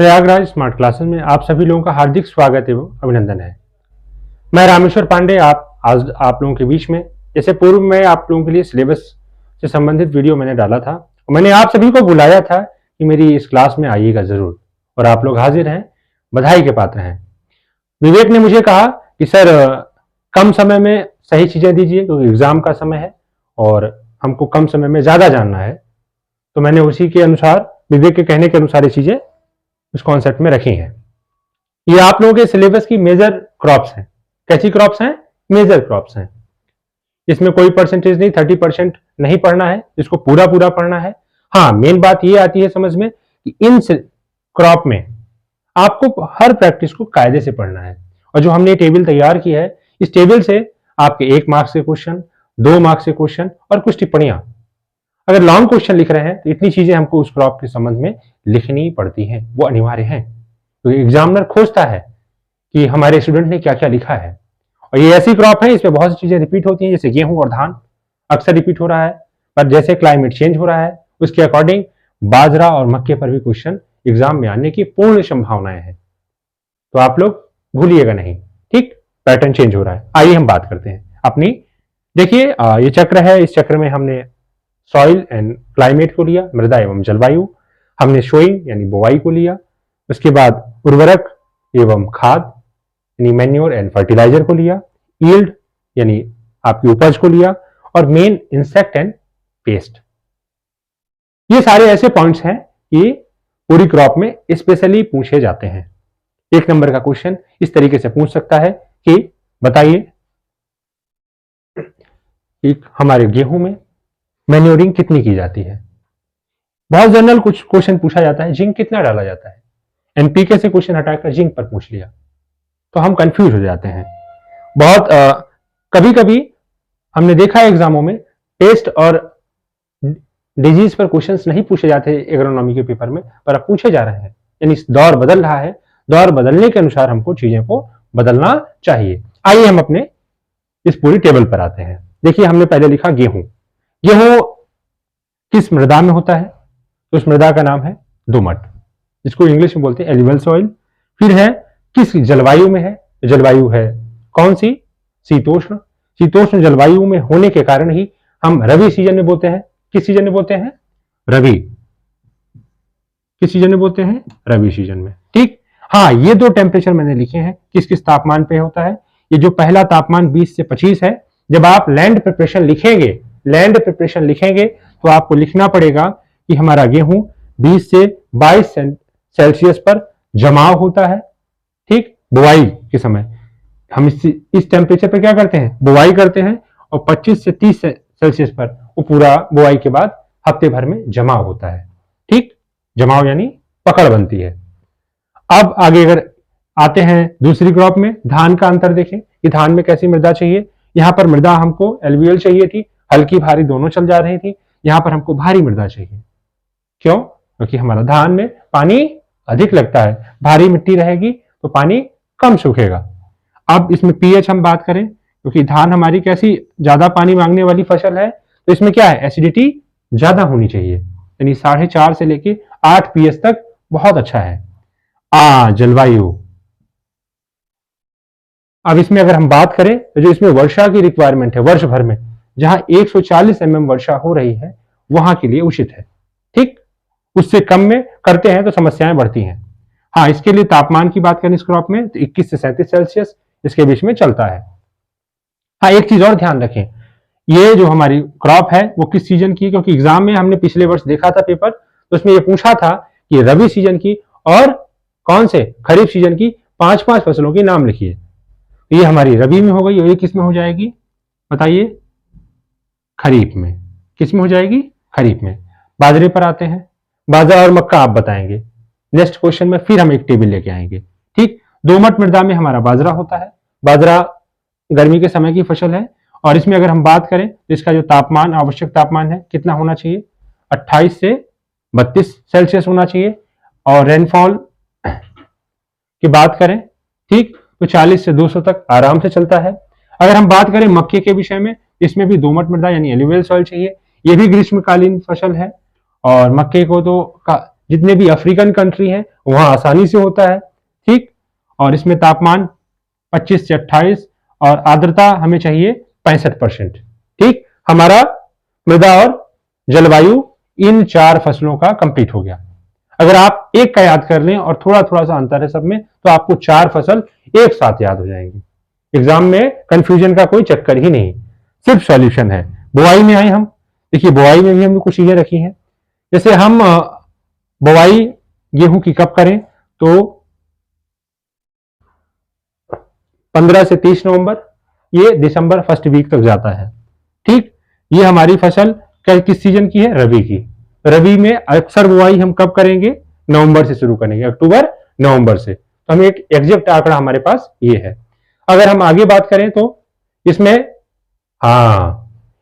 Prayagraj smart classes में आप सभी लोगों का हार्दिक स्वागत एवं अभिनंदन है। मैं रामेश्वर पांडे आज आप लोगों के बीच में, जैसे पूर्व में आप लोगों के लिए सिलेबस से संबंधित वीडियो मैंने डाला था, मैंने आप सभी को बुलाया था कि मेरी इस क्लास में आइएगा जरूर, और आप लोग हाजिर हैं, बधाई के पात्र हैं। विवेक ने मुझे कहा कि सर कम समय में सही चीजें दीजिए क्योंकि एग्जाम का समय है और हमको कम समय में ज्यादा जानना है। तो मैंने उसी के अनुसार, विवेक के कहने के अनुसार ये चीजें उस कॉन्सेप्ट में रखी हैं। ये आप लोगों के सिलेबस की मेजर क्रॉप्स हैं। कैसी क्रॉप्स हैं? मेजर क्रॉप्स हैं। इसमें कोई परसेंटेज नहीं, 30% नहीं पढ़ना है, इसको पूरा पूरा पढ़ना है। हाँ, मेन बात ये आती है समझ में कि इन क्रॉप में आपको हर प्रैक्टिस को कायदे से पढ़ना है। और जो हमने टेबल तैयार की है, इस टेबल से आपके 1 मार्क्स के क्वेश्चन, 2 मार्क्स के क्वेश्चन और कुछ टिप्पणियां, अगर लॉन्ग क्वेश्चन लिख रहे हैं तो इतनी चीजें हमको उस क्रॉप के संबंध में लिखनी पड़ती हैं, वो अनिवार्य है। तो एग्जामिनर खोजता है कि हमारे स्टूडेंट ने क्या क्या लिखा है। और ये ऐसी क्रॉप है, इसमें बहुत सी चीजें रिपीट होती हैं, जैसे गेहूं और धान अक्सर रिपीट हो रहा है, पर जैसे क्लाइमेट चेंज हो रहा है उसके अकॉर्डिंग बाजरा और मक्के पर भी क्वेश्चन एग्जाम में आने की पूर्ण संभावनाएं हैं। तो आप लोग भूलिएगा नहीं, ठीक? पैटर्न चेंज हो रहा है। आइए हम बात करते हैं अपनी। देखिए ये चक्र है, इस चक्र में हमने सॉइल एंड क्लाइमेट को लिया, मृदा एवं जलवायु, हमने सोइंग यानी बुवाई को लिया, उसके बाद उर्वरक एवं खाद यानी मैन्योर एंड फर्टिलाइजर को लिया, यील्ड यानी आपकी उपज को लिया, और मेन इंसेक्ट एंड पेस्ट। ये सारे ऐसे पॉइंट्स हैं कि पूरी क्रॉप में स्पेशली पूछे जाते हैं। 1 नंबर का क्वेश्चन इस तरीके से पूछ सकता है कि बताइए हमारे गेहूं में मैन्योरिंग कितनी की जाती है। बहुत जनरल कुछ क्वेश्चन पूछा जाता है, जिंक कितना डाला जाता है, एनपीके से क्वेश्चन हटाकर जिंक पर पूछ लिया तो हम कंफ्यूज हो जाते हैं। बहुत कभी कभी हमने देखा है एग्जामों में पेस्ट और डिजीज पर क्वेश्चंस नहीं पूछे जाते एग्रोनॉमी के पेपर में, पर अब पूछे जा रहे हैं। यानी दौर बदल रहा है, दौर बदलने के अनुसार हमको चीजें को बदलना चाहिए। आइए हम अपने इस पूरी टेबल पर आते हैं। देखिए हमने पहले लिखा गेहूं। गेहूं किस मृदा में होता है? तो उस मृदा का नाम है दोमट, जिसको इंग्लिश में बोलते हैं एल्यूवियल सॉइल। फिर है किस जलवायु में है? जलवायु है कौन सी? शीतोष्ण। शीतोष्ण जलवायु में होने के कारण ही हम रबी सीजन में बोते हैं। किस सीजन में बोते हैं? रबी। किस सीजन में बोते हैं? रबी सीजन में, ठीक। हाँ, ये 2 टेम्परेचर मैंने लिखे हैं, किस किस तापमान पे होता है। ये जो पहला तापमान 20 से 25 है, जब आप लैंड प्रिपरेशन लिखेंगे तो आपको लिखना पड़ेगा कि हमारा गेहूं 20 से 22 सेल्सियस पर जमाव होता है, ठीक। बुआई के समय हम इस टेम्परेचर पर क्या करते हैं? बुआई करते हैं, और 25 से 30 सेल्सियस पर वो पूरा बुआई के बाद हफ्ते भर में जमाव होता है, ठीक। जमाव यानी पकड़ बनती है। अब आगे अगर आते हैं दूसरी क्रॉप में, धान का अंतर देखें कि धान में कैसी मृदा चाहिए। यहां पर मृदा हमको एल्यूवियल चाहिए थी, हल्की भारी दोनों चल जा रही थी। यहां पर हमको भारी मृदा चाहिए। क्यों? क्योंकि हमारा धान में पानी अधिक लगता है, भारी मिट्टी रहेगी तो पानी कम सूखेगा। अब इसमें पीएच हम बात करें, क्योंकि धान हमारी कैसी ज्यादा पानी मांगने वाली फसल है, तो इसमें क्या है? एसिडिटी ज्यादा होनी चाहिए, यानी 4.5 से लेके 8 पीएच तक बहुत अच्छा है। जलवायु। अब इसमें अगर हम बात करें तो जो इसमें वर्षा की रिक्वायरमेंट है वर्ष भर में, जहां 140 mm वर्षा हो रही है वहां के लिए उचित है, ठीक। उससे कम में करते हैं तो समस्याएं बढ़ती हैं। हाँ, इसके लिए तापमान की बात करें इस क्रॉप में तो 21 से 37 सेल्सियस इसके बीच में चलता है। हाँ, एक चीज और ध्यान रखें, ये जो हमारी क्रॉप है वो किस सीजन की है, क्योंकि एग्जाम में हमने पिछले वर्ष देखा था पेपर, तो उसमें ये पूछा था कि रबी सीजन की और कौन से खरीफ सीजन की 5-5 फसलों के नाम लिखिए। ये हमारी रबी में हो गई, और ये किस में हो जाएगी बताइए? खरीफ में। किस में हो जाएगी? खरीफ में। बाजरे पर आते हैं, बाजरा और मक्का आप बताएंगे। नेक्स्ट क्वेश्चन में फिर हम एक टेबल लेके आएंगे, ठीक। दोमट मृदा में हमारा बाजरा होता है। बाजरा गर्मी के समय की फसल है, और इसमें अगर हम बात करें तो इसका जो तापमान, आवश्यक तापमान है कितना होना चाहिए? 28 से 32 सेल्सियस होना चाहिए। और रेनफॉल की बात करें, ठीक, तो 40 से 200 तक आराम से चलता है। अगर हम बात करें मक्के के विषय में, इसमें भी दोमट मृदा यानी एल्यूवियल सॉइल चाहिए। ये भी ग्रीष्मकालीन फसल है, और मक्के को तो जितने भी अफ्रीकन कंट्री हैं वहां आसानी से होता है। ठीक, और इसमें तापमान 25 से 28 और आर्द्रता हमें चाहिए 65%। ठीक, हमारा मृदा और जलवायु इन 4 फसलों का कंप्लीट हो गया। अगर आप एक का याद कर लें और थोड़ा थोड़ा सा अंतर है सब में, तो आपको 4 फसल एक साथ याद हो जाएंगी। एग्जाम में कंफ्यूजन का कोई चक्कर ही नहीं, सिर्फ सॉल्यूशन है। बुआई में आए हम, देखिए बुआई में भी हमने कुछ चीजें रखी हैं। जैसे हम बुआई गेहूं की कब करें, तो 15 से 30 नवंबर, ये दिसंबर फर्स्ट वीक तक जाता है। ठीक, ये हमारी फसल किस सीजन की है, रबी की। रबी में अक्सर बुआई हम कब करेंगे, नवंबर से शुरू करेंगे, अक्टूबर नवंबर से। तो हमें एक एग्जैक्ट आंकड़ा हमारे पास ये है। अगर हम आगे बात करें तो इसमें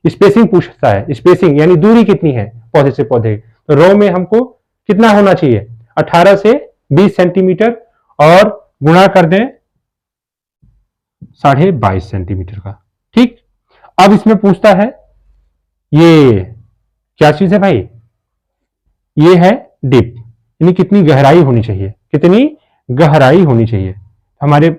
स्पेसिंग पूछता है, स्पेसिंग यानी दूरी कितनी है पौधे से पौधे। तो रो में हमको कितना होना चाहिए, 18 से 20 सेंटीमीटर और गुणा कर दें 22.5 सेंटीमीटर का। ठीक, अब इसमें पूछता है ये क्या चीज है भाई, ये है डिप, यानी कितनी गहराई होनी चाहिए, कितनी गहराई होनी चाहिए। हमारे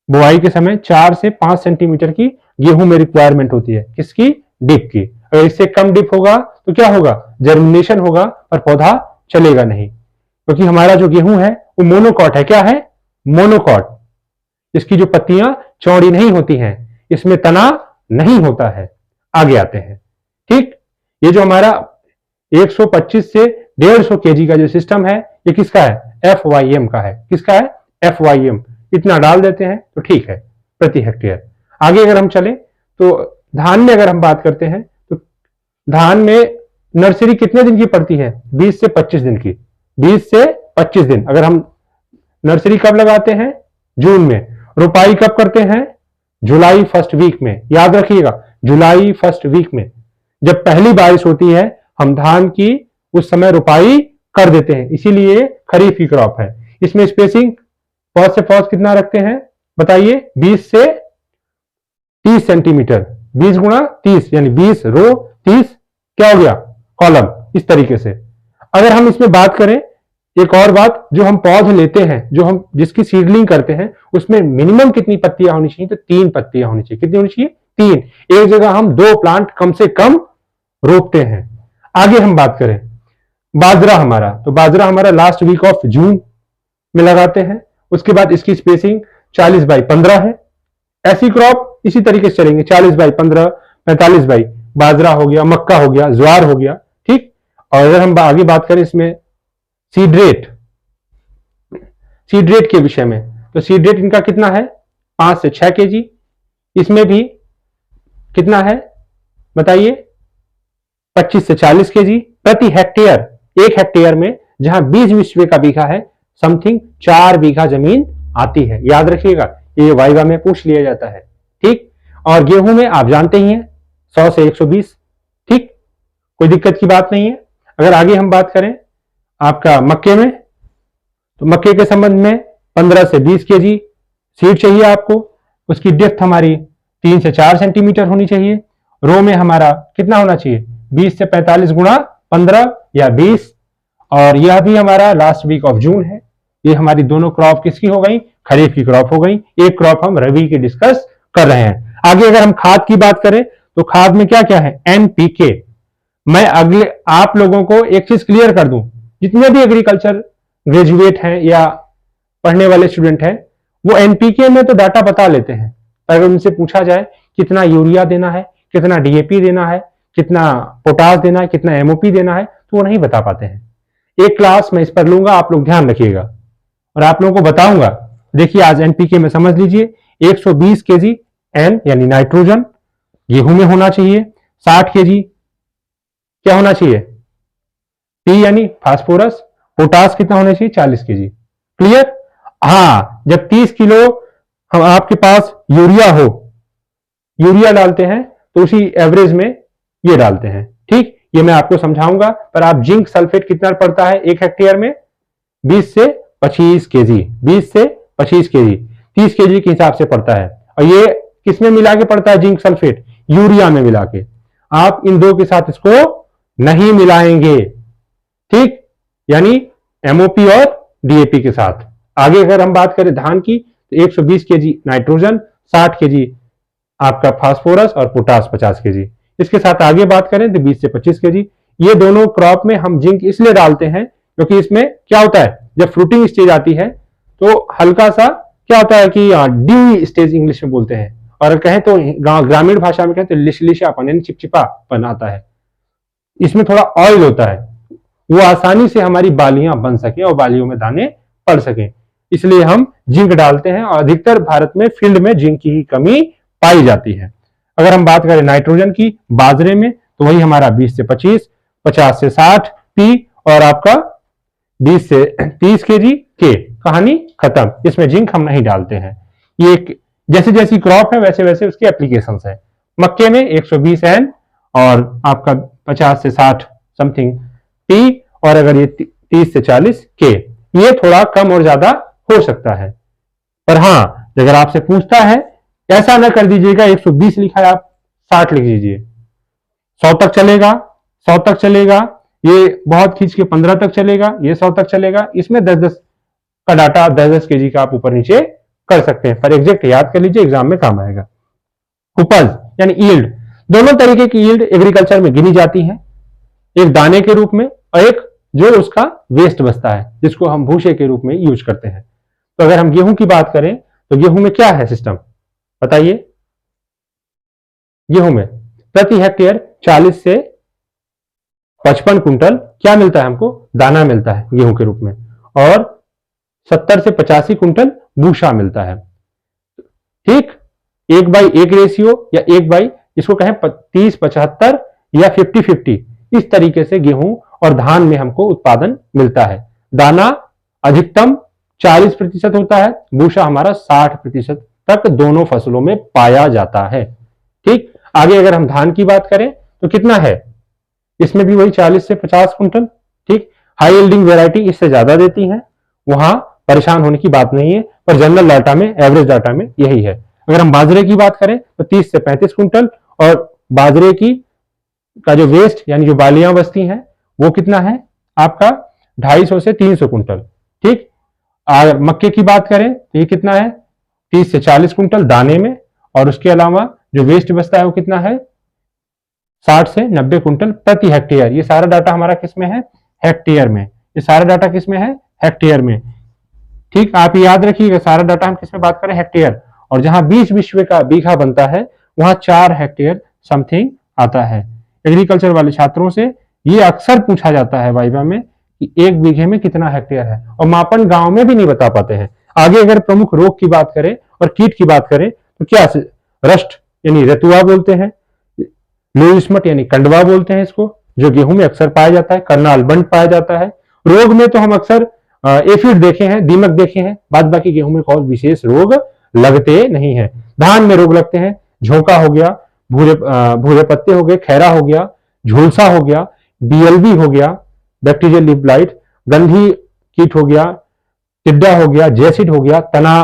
बुआई के समय 4 से 5 सेंटीमीटर की गेहूं में रिक्वायरमेंट होती है, किसकी, डिप की। अगर इससे कम डिप होगा तो क्या होगा, जर्मिनेशन होगा पर पौधा चलेगा नहीं, क्योंकि हमारा जो गेहूं है वो मोनोकॉट है। क्या है, मोनोकॉट। इसकी जो पत्तियां चौड़ी नहीं होती हैं, इसमें तना नहीं होता है। आगे आते हैं। ठीक, ये जो हमारा 125 से 150 केजी का जो सिस्टम है, ये किसका है, FYM का है। किसका है, FYM। इतना डाल देते हैं तो ठीक है प्रति हेक्टेयर। आगे अगर हम चले तो धान में अगर हम बात करते हैं तो धान में नर्सरी कितने दिन की पड़ती है, 20 से 25 दिन की। 20 से 25 दिन। अगर हम नर्सरी कब लगाते हैं, जून में। रोपाई कब करते हैं, जुलाई फर्स्ट वीक में। याद रखिएगा, जुलाई फर्स्ट वीक में जब पहली बारिश होती है हम धान की उस समय रोपाई कर देते हैं, इसीलिए खरीफ की क्रॉप है। इसमें स्पेसिंग पौध से पौध कितना रखते हैं बताइए, 20 से 30 सेंटीमीटर। 20 गुणा 30 यानी 20 रो, 30 क्या हो गया, कॉलम। इस तरीके से अगर हम इसमें बात करें, एक और बात, जो हम पौध लेते हैं, जो हम जिसकी सीडलिंग करते हैं, उसमें मिनिमम कितनी पत्तियां होनी चाहिए, तो 3 पत्तियां होनी चाहिए। कितनी होनी चाहिए, 3। एक जगह हम 2 प्लांट कम से कम रोपते हैं। आगे हम बात करें बाजरा हमारा, तो बाजरा हमारा लास्ट वीक ऑफ जून में लगाते हैं। उसके बाद इसकी स्पेसिंग 40x15 है। ऐसी क्रॉप इसी तरीके से चलेंगे, 40x15, 45x। बाजरा हो गया, मक्का हो गया, ज्वार हो गया। ठीक, और अगर हम आगे बात करें इसमें सीड रेट, सीड रेट के विषय में, तो सीड रेट इनका कितना है, 5 से 6 केजी। इसमें भी कितना है बताइए, 25 से 40 केजी प्रति हेक्टेयर। एक हेक्टेयर में जहां 20 विश्व का बीघा है, समथिंग 4 बीघा जमीन आती है। याद रखिएगा, ये वाइवा में पूछ लिया जाता है। ठीक, और गेहूं में आप जानते ही हैं 100 से 120। ठीक, कोई दिक्कत की बात नहीं है। अगर आगे हम बात करें आपका मक्के में, तो मक्के के संबंध में 15 से 20 केजी सीड चाहिए आपको। उसकी डेप्थ हमारी 3 से 4 सेंटीमीटर होनी चाहिए। रो में हमारा कितना होना चाहिए, 20 से 45 गुणा 15 या 20। और यह भी हमारा लास्ट वीक ऑफ जून है। ये हमारी दोनों क्रॉप किसकी हो गई, खरीफ की क्रॉप हो गई। एक क्रॉप हम रबी की डिस्कस कर रहे हैं। आगे अगर हम खाद की बात करें तो खाद में क्या क्या है, NPK। मैं अगले आप लोगों को एक चीज क्लियर कर दूं, जितने भी एग्रीकल्चर ग्रेजुएट हैं या पढ़ने वाले स्टूडेंट हैं, वो NPK में तो डाटा बता लेते हैं, पर अगर उनसे पूछा जाए कितना यूरिया देना है, कितना DAP देना है, कितना पोटास देना है, कितना MOP देना है, तो वो नहीं बता पाते हैं। एक क्लास मैं इस पर लूंगा, आप लोग ध्यान रखिएगा और आप लोगों को बताऊंगा। देखिए आज NPK में समझ लीजिए 120 केजी N यानी नाइट्रोजन गेहूं में होना चाहिए। 60 केजी क्या होना चाहिए, P यानी फास्फोरस। पोटास कितना होना चाहिए, 40 केजी। क्लियर। हाँ, जब 30 किलो हम आपके पास यूरिया हो, यूरिया डालते हैं तो उसी एवरेज में ये डालते हैं। ठीक, ये मैं आपको समझाऊंगा। पर आप जिंक सल्फेट कितना पड़ता है एक हेक्टेयर में, 20 से 25 केजी। 20 से 25 केजी 30 केजी के हिसाब से पड़ता है। और ये किसमें मिला के पड़ता है जिंक सल्फेट, यूरिया में मिला के। आप इन दो के साथ इसको नहीं मिलाएंगे। ठीक, यानी एमओपी और डीएपी के साथ। आगे अगर हम बात करें धान की तो 120 केजी नाइट्रोजन, 60 केजी आपका फास्फोरस और पोटास 50 केजी। इसके साथ आगे बात करें तो 20 से 25 केजी। ये दोनों क्रॉप में हम जिंक इसलिए डालते हैं क्योंकि इसमें क्या होता है, जब फ्रूटिंग स्टेज आती है तो हल्का सा क्या होता है कि ड्यूई स्टेज इंग्लिश में बोलते हैं, और कहें तो ग्रामीण भाषा में कहें तो लिशलिशापन यानी चिपचिपापन आता है। इसमें थोड़ा ऑयल होता है, वो आसानी से हमारी बालियां बन सके और बालियों में दाने पड़ सके, इसलिए हम जिंक डालते हैं। और अधिकतर भारत में फील्ड में जिंक की ही कमी पाई जाती है। अगर हम बात करें नाइट्रोजन की बाजरे में तो वही हमारा 20 से 25, 50 से 60 पी और आपका 20 से 30 केजी के। कहानी खत्म, इसमें जिंक हम नहीं डालते हैं। ये जैसे जैसी क्रॉप है वैसे वैसे उसके एप्लीकेशंस है। मक्के में 120 एन और आपका 50 से 60 समथिंग पी, और अगर ये 30 से 40 के, ये थोड़ा कम और ज्यादा हो सकता है। पर हाँ, अगर आपसे पूछता है ऐसा ना कर दीजिएगा 120 लिखा है आप 60 लिख दीजिए। 100 तक चलेगा, 100 तक चलेगा, ये बहुत खींच के 15 तक चलेगा, ये 100 तक चलेगा। इसमें 10-10 का डाटा 10-10 केजी का आप ऊपर नीचे कर सकते हैं, पर एग्जैक्ट याद कर लीजिए, एग्जाम में काम आएगा। उपज यानी यील्ड, दोनों तरीके की यील्ड एग्रीकल्चर में गिनी जाती है, एक दाने के रूप में और एक जो उसका वेस्ट बचता है जिसको हम भूसे के रूप में यूज करते हैं। तो अगर हम गेहूं की बात करें तो गेहूं में क्या है सिस्टम बताइए। गेहूं में प्रति हेक्टेयर 40 से 55 कुंटल क्या मिलता है, हमको दाना मिलता है गेहूं के रूप में, और 70 से 85 कुंटल भूसा मिलता है। ठीक, 1/1 रेशियो या 1 इसको कहें 30-75 या 50-50, इस तरीके से गेहूं और धान में हमको उत्पादन मिलता है। दाना अधिकतम 40% होता है, भूसा हमारा 60% तक दोनों फसलों में पाया जाता है। ठीक, आगे अगर हम धान की बात करें तो कितना है, इसमें भी वही 40 से 50 कुंटल। ठीक, हाई यील्डिंग वेराइटी इससे ज्यादा देती है, वहां परेशान होने की बात नहीं है, पर जनरल डाटा में, एवरेज डाटा में यही है। अगर हम बाजरे की बात करें तो 30 से 35 कुंटल, और बाजरे की का जो वेस्ट यानी जो बालियां बचती हैं वो कितना है आपका 250 से 300 कुंटल। ठीक, अगर मक्के की बात करें तो ये कितना है 30 से 40 कुंटल दाने में, और उसके अलावा जो वेस्ट बचता है वो कितना है 60 से 90 कुंटल प्रति हेक्टेयर। ये सारा डाटा हमारा किस में है, हेक्टेयर में। ये सारा डाटा किस में है, हेक्टेयर में। ठीक, आप याद रखिएगा सारा डाटा हम किस में बात करें, हेक्टेयर, और जहां 20 विश्व का बीघा बनता है वहां 4 हेक्टेयर समथिंग आता है। एग्रीकल्चर वाले छात्रों से ये अक्सर पूछा जाता है वाइवा में कि 1 बीघे में कितना हेक्टेयर है, और मापन गांव में भी नहीं बता पाते हैं। आगे अगर प्रमुख रोग की बात करें और कीट की बात करें तो क्या, रस्ट यानी रतुआ बोलते हैं, लूइसमट यानी कंडवा बोलते हैं इसको, जो गेहूं में अक्सर पाया जाता है, करनाल बंड पाया जाता है। रोग में तो हम अक्सर एफिड देखे हैं, दीमक देखे हैं, बाद बाकी गेहूं में कोई विशेष रोग लगते नहीं है। धान में रोग लगते हैं, झोंका हो गया, भूरे पत्ते हो गए, खैरा हो गया, झुलसा हो गया, बीएलबी हो गया, बैक्टीरियल लीफ ब्लाइट, गंधी कीट हो गया, टिड्डा हो गया, जैसिड हो गया, तना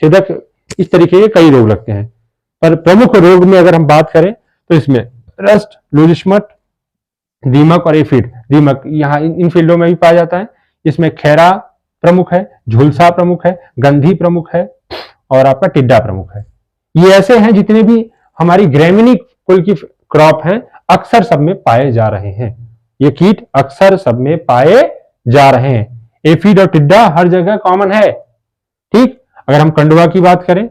छेदक, इस तरीके के कई रोग लगते हैं। पर प्रमुख रोग में अगर हम बात करें तो इसमें रस्ट, लूजिस्मट, दीमक और एफिड, दीमक यहाँ इन फील्डों में भी पाया जाता है। इसमें खैरा प्रमुख है, झुलसा प्रमुख है, गंधी प्रमुख है, और आपका टिड्डा प्रमुख है। ये ऐसे हैं जितने भी हमारी ग्रेमिनी कुल की क्रॉप है अक्सर सब में पाए जा रहे हैं। ये कीट अक्सर सब में पाए जा रहे हैं। एफिड और टिड्डा हर जगह कॉमन है। ठीक, अगर हम कंडवा की बात करें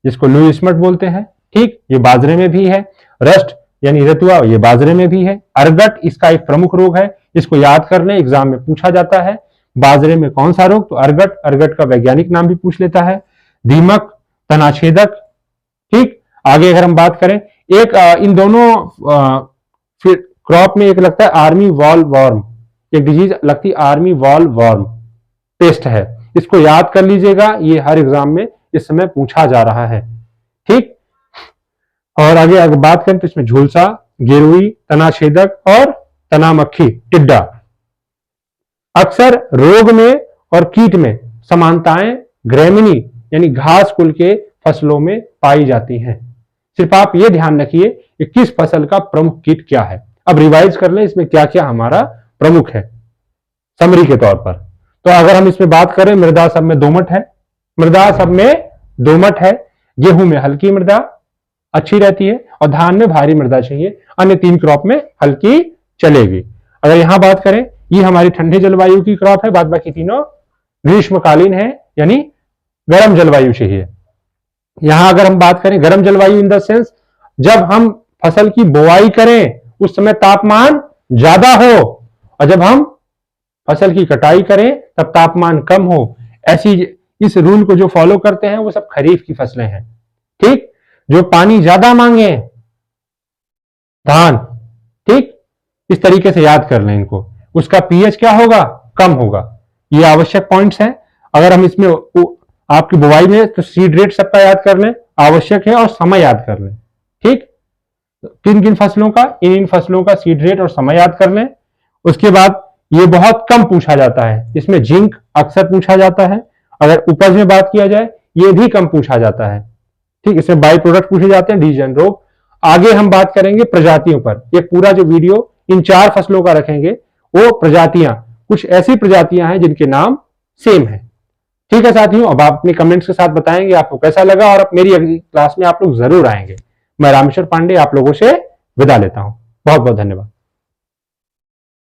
जिसको लूइसमट बोलते हैं, ठीक, ये बाजरे में भी है। रस्ट यानी रतुआ, ये बाजरे में भी है। अर्गट इसका एक प्रमुख रोग है, इसको याद कर लें, एग्जाम में पूछा जाता है। बाजरे में कौन सा रोग, तो अर्गट, अर्गट का वैज्ञानिक नाम भी पूछ लेता है। दीमक, तनाछेदक। ठीक, आगे अगर हम बात करें एक इन दोनों क्रॉप में एक लगता है आर्मी वॉल वॉर्म, एक डिजीज लगती है आर्मी वॉल वॉर्म पेस्ट है, इसको याद कर लीजिएगा, ये हर एग्जाम में इस समय पूछा जा रहा है। ठीक, और आगे अगर बात करें तो इसमें झुलसा, गिरुई, तनाछेदक और तनामक्खी, टिड्डा। अक्सर रोग में और कीट में समानताएं ग्रेमिनी यानी घास कुल के फसलों में पाई जाती हैं। सिर्फ आप ये ध्यान रखिए कि किस फसल का प्रमुख कीट क्या है। अब रिवाइज कर लें इसमें क्या क्या हमारा प्रमुख है। समरी के तौर पर। तो अगर हम इसमें बात करें, मृदा सब में दोमट है, मृदा सब में दोमट है, गेहूं में हल्की मृदा अच्छी रहती है और धान में भारी मृदा चाहिए, अन्य 3 क्रॉप में हल्की चलेगी। अगर यहां बात करें, ये हमारी ठंडे जलवायु की क्रॉप है, बाद बाकी तीनों ग्रीष्मकालीन है, यानी गर्म जलवायु चाहिए। यहां अगर हम बात करें गर्म जलवायु इन द सेंस, जब हम फसल की बुआई करें उस समय तापमान ज्यादा हो, और जब हम फसल की कटाई करें तब तापमान कम हो। ऐसी इस रूल को जो फॉलो करते हैं वो सब खरीफ की फसलें हैं। ठीक, जो पानी ज्यादा मांगे धान, ठीक, इस तरीके से याद कर लें इनको, उसका पीएच क्या होगा, कम होगा। ये आवश्यक पॉइंट्स हैं। अगर हम इसमें आपकी बुआई में तो सीड रेट सबका याद कर लें, आवश्यक है, और समय याद कर लें। ठीक, किन किन फसलों का, इन फसलों का सीड रेट और समय याद कर लें। उसके बाद ये बहुत कम पूछा जाता है, इसमें जिंक अक्सर पूछा जाता है। अगर उपज में बात किया जाए, ये भी कम पूछा जाता है। ठीक, इसमें बाई प्रोडक्ट पूछे जाते हैं, डिजीजन रोग। आगे हम बात करेंगे प्रजातियों पर। ये पूरा जो वीडियो इन 4 फसलों का रखेंगे, वो प्रजातियां, कुछ ऐसी प्रजातियां हैं जिनके नाम सेम है। ठीक है साथियों, अब आप अपने कमेंट्स के साथ बताएंगे आपको कैसा लगा, और मेरी अगली क्लास में आप लोग जरूर आएंगे। मैं रामेश्वर पांडे आप लोगों से विदा लेता हूं। बहुत बहुत धन्यवाद।